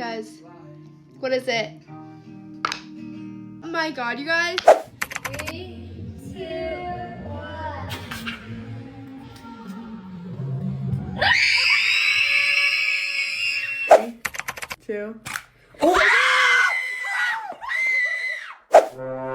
guys. What is it? Oh my god, you guys. 3, 2, 1. 2. Oh!